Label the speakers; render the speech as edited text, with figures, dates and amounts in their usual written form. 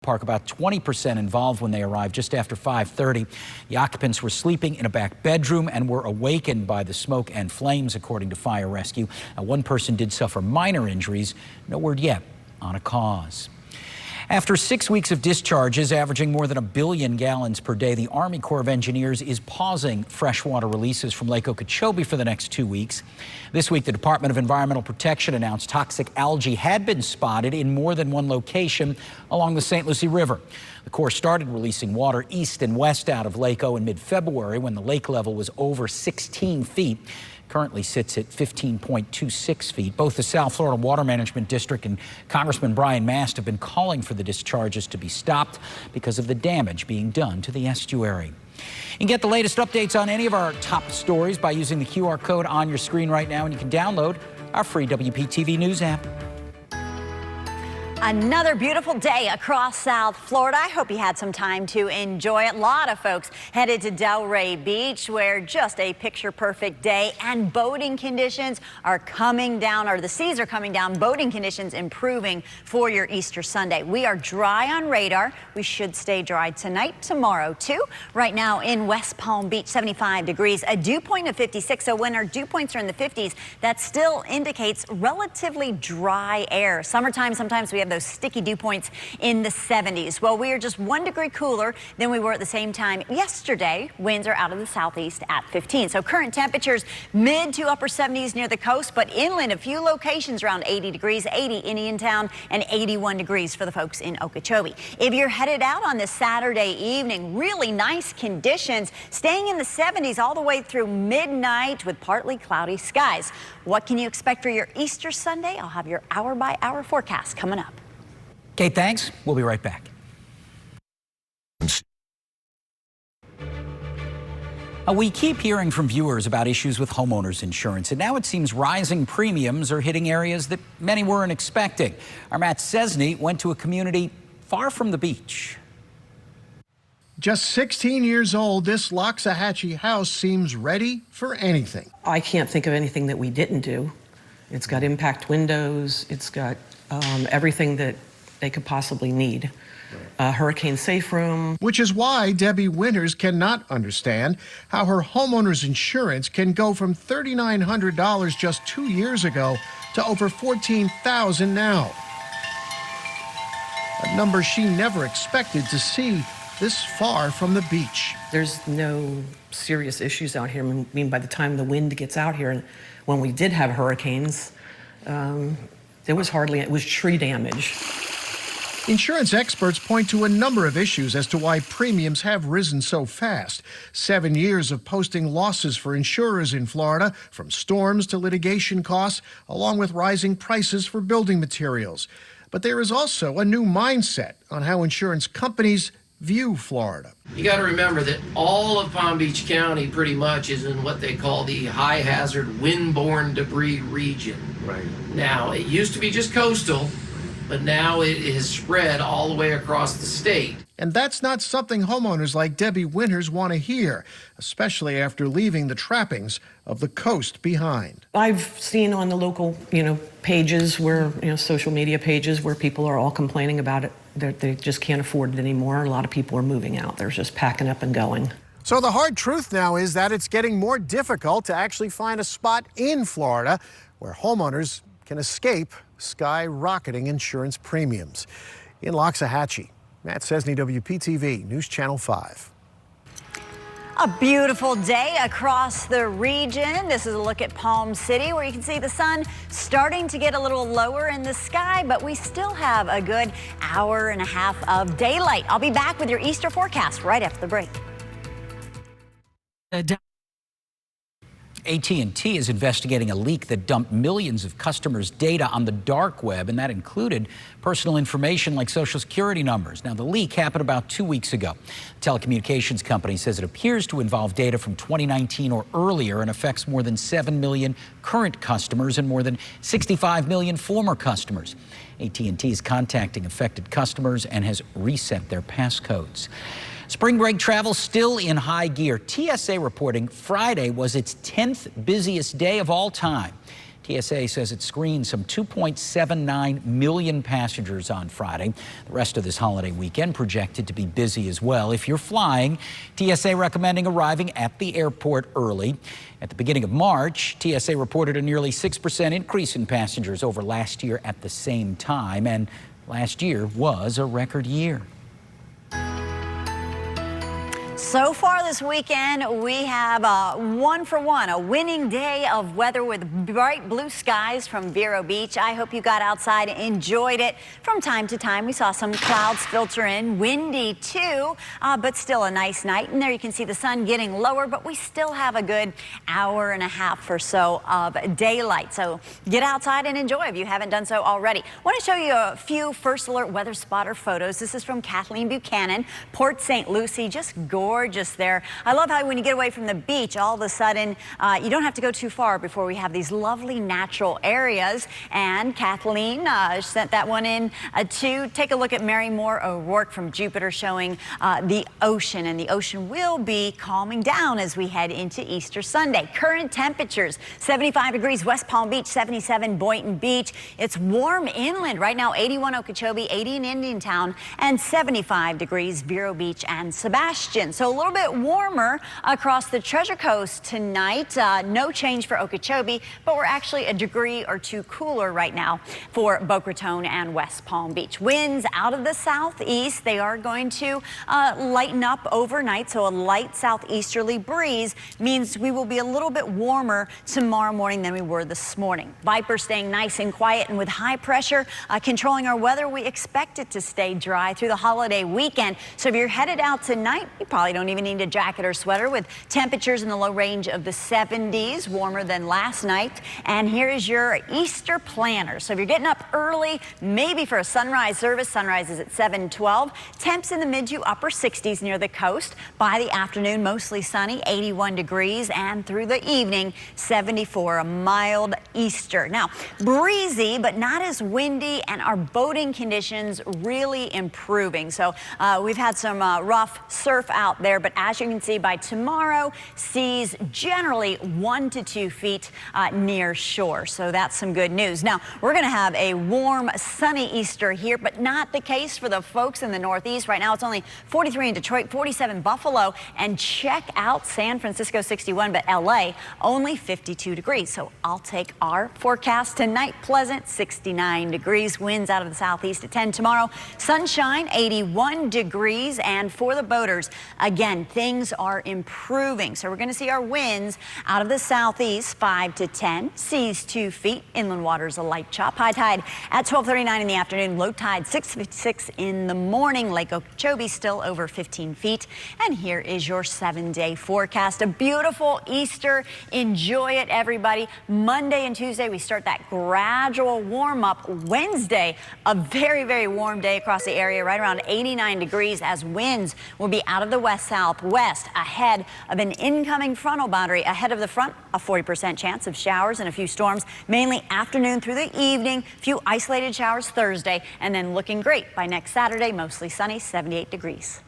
Speaker 1: park. About 20% involved when they arrived just after 5:30. The occupants were sleeping in a back bedroom and were awakened by the smoke and flames, according to fire rescue. One person did suffer minor injuries. No word yet on a cause. After 6 weeks of discharges averaging more than 1 billion gallons per day, the Army Corps of Engineers is pausing freshwater releases from Lake Okeechobee for the next 2 weeks. This week, the Department of Environmental Protection announced toxic algae had been spotted in more than one location along the St. Lucie River. The Corps started releasing water east and west out of Lake O in mid-February when the lake level was over 16 feet. Currently sits at 15.26 feet. Both the South Florida Water Management District and Congressman Brian Mast have been calling for the discharges to be stopped because of the damage being done to the estuary. You can get the latest updates on any of our top stories by using the QR code on your screen right now, and you can download our free WPTV News app.
Speaker 2: Another beautiful day across South Florida. I hope you had some time to enjoy it. A lot of folks headed to Delray Beach, where just a picture-perfect day, and boating conditions are coming down, or the seas are coming down. Boating conditions improving for your Easter Sunday. We are dry on radar. We should stay dry tonight, tomorrow too. Right now in West Palm Beach, 75 degrees, a dew point of 56. So when our dew points are in the 50s, that still indicates relatively dry air. Summertime, sometimes we have those sticky dew points in the 70s. Well, we are just 1 degree cooler than we were at the same time yesterday. Winds are out of the southeast at 15. So current temperatures mid to upper 70s near the coast, but inland a few locations around 80 degrees, 80 in Indiantown, and 81 degrees for the folks in Okeechobee. If you're headed out on this Saturday evening, really nice conditions, staying in the 70s all the way through midnight with partly cloudy skies. What can you expect for your Easter Sunday? I'll have your hour-by-hour forecast coming up.
Speaker 1: Kate, thanks. We'll be right back. We keep hearing from viewers about issues with homeowners insurance, and now it seems rising premiums are hitting areas that many weren't expecting. Our Matt Cesney went to a community far from the beach.
Speaker 3: Just 16 years old, this Loxahatchee house seems ready for anything.
Speaker 4: I can't think of anything that we didn't do. It's got impact windows. It's got everything that they could possibly need. Hurricane safe room.
Speaker 3: Which is why Debbie Winters cannot understand how her homeowner's insurance can go from $3,900 just 2 years ago to over $14,000 now. A number she never expected to see this far from the beach.
Speaker 4: There's no serious issues out here. I mean, by the time the wind gets out here, when we did have hurricanes, it was tree damage.
Speaker 3: Insurance experts point to a number of issues as to why premiums have risen so fast. 7 years of posting losses for insurers in Florida, from storms to litigation costs, along with rising prices for building materials. But there is also a new mindset on how insurance companies view Florida.
Speaker 5: You got to remember that all of Palm Beach County pretty much is in what they call the high hazard windborne debris region.
Speaker 3: Right.
Speaker 5: Now, it used to be just coastal, but now it is spread all the way across the state.
Speaker 3: And that's not something homeowners like Debbie Winters want to hear, especially after leaving the trappings of the coast behind.
Speaker 4: I've seen on the local, pages where, social media pages where people are all complaining about it. They just can't afford it anymore. A lot of people are moving out. They're just packing up and going.
Speaker 3: So the hard truth now is that it's getting more difficult to actually find a spot in Florida where homeowners can escape skyrocketing insurance premiums. In Loxahatchee, Matt Cesney, WPTV News Channel 5.
Speaker 2: A beautiful day across the region. This is a look at Palm City, where you can see the sun starting to get a little lower in the sky, but we still have a good hour and a half of daylight. I'll be back with your Easter forecast right after the break.
Speaker 1: AT&T is investigating a leak that dumped millions of customers' data on the dark web, and that included personal information like social security numbers. Now, the leak happened about 2 weeks ago. The telecommunications company says it appears to involve data from 2019 or earlier and affects more than 7 million current customers and more than 65 million former customers. AT&T is contacting affected customers and has reset their passcodes. Spring break travel still in high gear. TSA reporting Friday was its 10th busiest day of all time. TSA says it screened some 2.79 million passengers on Friday. The rest of this holiday weekend projected to be busy as well. If you're flying, TSA recommending arriving at the airport early. At the beginning of March, TSA reported a nearly 6% increase in passengers over last year at the same time, and last year was a record year.
Speaker 2: So far this weekend, we have a 1-for-1, a winning day of weather with bright blue skies from Vero Beach. I hope you got outside and enjoyed it. From time to time, we saw some clouds filter in, windy too, but still a nice night. And there you can see the sun getting lower, but we still have a good hour and a half or so of daylight. So get outside and enjoy if you haven't done so already. I want to show you a few First Alert Weather Spotter photos. This is from Kathleen Buchanan, Port St. Lucie, just gorgeous there. I love how when you get away from the beach, all of a sudden, you don't have to go too far before we have these lovely natural areas. And Kathleen sent that one in to take a look at Mary Moore O'Rourke from Jupiter, showing the ocean. And the ocean will be calming down as we head into Easter Sunday. Current temperatures, 75 degrees West Palm Beach, 77 Boynton Beach. It's warm inland right now, 81 Okeechobee, 80 in Indiantown, and 75 degrees Vero Beach and Sebastian. So a little bit warmer across the Treasure Coast tonight. No change for Okeechobee, but we're actually a degree or two cooler right now for Boca Raton and West Palm Beach. Winds out of the southeast. They are going to lighten up overnight, so a light southeasterly breeze means we will be a little bit warmer tomorrow morning than we were this morning. Viper staying nice and quiet, and with high pressure controlling our weather, we expect it to stay dry through the holiday weekend. So if you're headed out tonight, you probably don't even need a jacket or sweater, with temperatures in the low range of the 70s, warmer than last night. And here is your Easter planner. So if you're getting up early, maybe for a sunrise service, sunrise is at 7:12. Temps in the mid to upper 60s near the coast. By the afternoon, mostly sunny, 81 degrees, and through the evening, 74, a mild Easter. Now, breezy, but not as windy, and our boating conditions really improving. So we've had some rough surf out there, but as you can see, by tomorrow, seas generally 1 to 2 feet near shore. So that's some good news. Now, we're going to have a warm, sunny Easter here, but not the case for the folks in the Northeast. Right now, it's only 43 in Detroit, 47 Buffalo, and check out San Francisco, 61, but LA only 52 degrees. So I'll take our forecast tonight. Pleasant, 69 degrees. Winds out of the southeast at 10 tomorrow. Sunshine, 81 degrees. And for the boaters, again, things are improving. So we're going to see our winds out of the southeast, 5 to 10. Seas 2 feet. Inland waters a light chop. High tide at 12:39 in the afternoon. Low tide 6:56 in the morning. Lake Okeechobee still over 15 feet. And here is your 7-day forecast. A beautiful Easter. Enjoy it, everybody. Monday and Tuesday, we start that gradual warm up. Wednesday, a very, very warm day across the area, right around 89 degrees, as winds will be out of the west-southwest ahead of an incoming frontal boundary. Ahead of the front, a 40% chance of showers and a few storms, mainly afternoon through the evening. Few isolated showers Thursday, and then looking great by next Saturday, mostly sunny, 78 degrees.